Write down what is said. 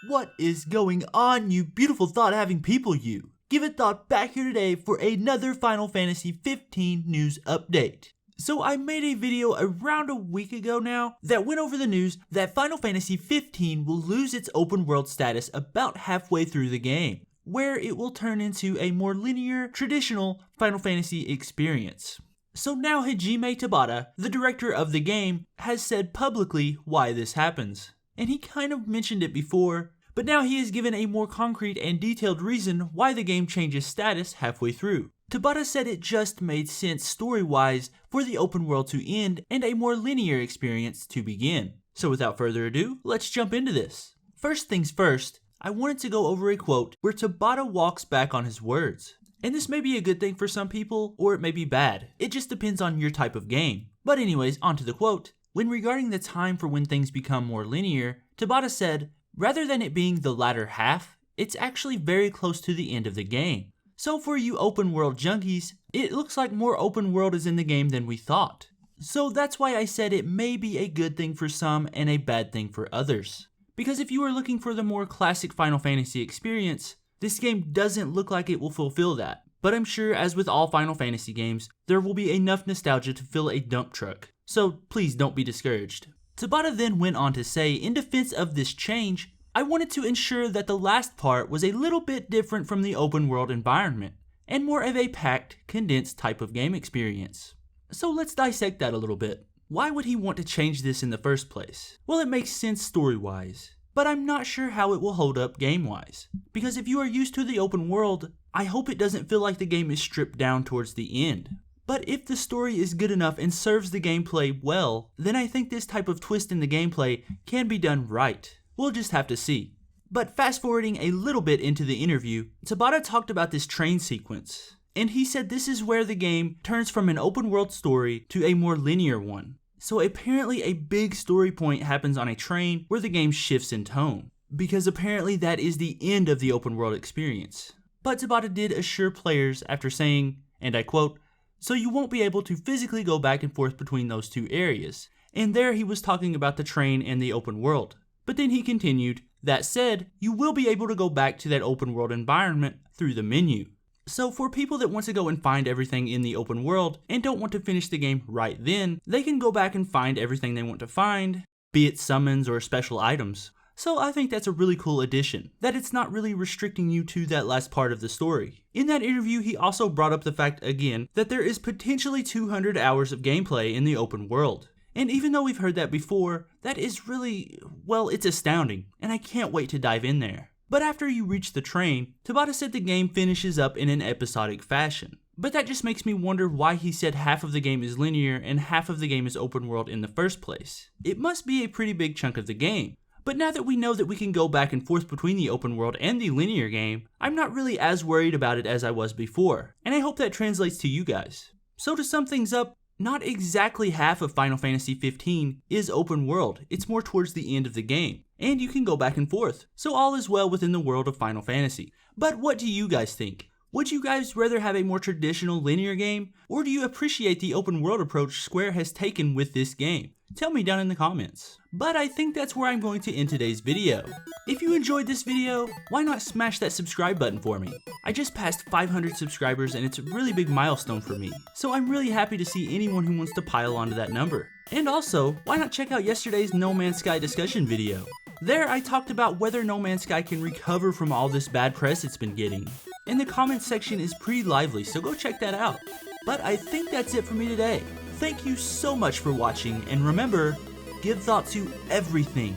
What is going on, you beautiful thought-having people, you? Give It Thought back here today for another Final Fantasy 15 news update. So I made a video around a week ago now that went over the news that Final Fantasy 15 will lose its open world status about halfway through the game, where it will turn into a more linear, traditional Final Fantasy experience. So now Hajime Tabata, the director of the game, has said publicly why this happens. And he kind of mentioned it before, but now he has given a more concrete and detailed reason why the game changes status halfway through. Tabata said it just made sense story-wise for the open world to end and a more linear experience to begin. So without further ado, let's jump into this. First things first, I wanted to go over a quote where Tabata walks back on his words. And this may be a good thing for some people, or it may be bad. It just depends on your type of game. But anyways, onto the quote. When regarding the time for when things become more linear, Tabata said, rather than it being the latter half, it's actually very close to the end of the game. So for you open world junkies, it looks like more open world is in the game than we thought. So that's why I said it may be a good thing for some and a bad thing for others. Because if you are looking for the more classic Final Fantasy experience, this game doesn't look like it will fulfill that. But I'm sure, as with all Final Fantasy games, there will be enough nostalgia to fill a dump truck. So please don't be discouraged. Tabata then went on to say, in defense of this change, I wanted to ensure that the last part was a little bit different from the open world environment, and more of a packed, condensed type of game experience. So let's dissect that a little bit. Why would he want to change this in the first place? Well, it makes sense story-wise, but I'm not sure how it will hold up game-wise. Because if you are used to the open world, I hope it doesn't feel like the game is stripped down towards the end. But if the story is good enough and serves the gameplay well, then I think this type of twist in the gameplay can be done right. We'll just have to see. But fast forwarding a little bit into the interview, Tabata talked about this train sequence. And he said this is where the game turns from an open world story to a more linear one. So apparently a big story point happens on a train where the game shifts in tone. Because apparently that is the end of the open world experience. But Tabata did assure players after saying, and I quote, so you won't be able to physically go back and forth between those two areas. And there he was talking about the train and the open world. But then he continued, that said, you will be able to go back to that open world environment through the menu. So for people that want to go and find everything in the open world and don't want to finish the game right then, they can go back and find everything they want to find, be it summons or special items. So I think that's a really cool addition, that it's not really restricting you to that last part of the story. In that interview, he also brought up the fact again that there is potentially 200 hours of gameplay in the open world. And even though we've heard that before, that is really, well, it's astounding, and I can't wait to dive in there. But after you reach the train, Tabata said the game finishes up in an episodic fashion. But that just makes me wonder why he said half of the game is linear and half of the game is open world in the first place. It must be a pretty big chunk of the game. But now that we know that we can go back and forth between the open world and the linear game, I'm not really as worried about it as I was before, and I hope that translates to you guys. So to sum things up, not exactly half of Final Fantasy 15 is open world, it's more towards the end of the game, and you can go back and forth, so all is well within the world of Final Fantasy. But what do you guys think? Would you guys rather have a more traditional linear game, or do you appreciate the open world approach Square has taken with this game? Tell me down in the comments. But I think that's where I'm going to end today's video. If you enjoyed this video, why not smash that subscribe button for me? I just passed 500 subscribers and it's a really big milestone for me. So I'm really happy to see anyone who wants to pile onto that number. And also, why not check out yesterday's No Man's Sky discussion video? There I talked about whether No Man's Sky can recover from all this bad press it's been getting. And the comment section is pretty lively, so go check that out. But I think that's it for me today. Thank you so much for watching, and remember, give thought to everything.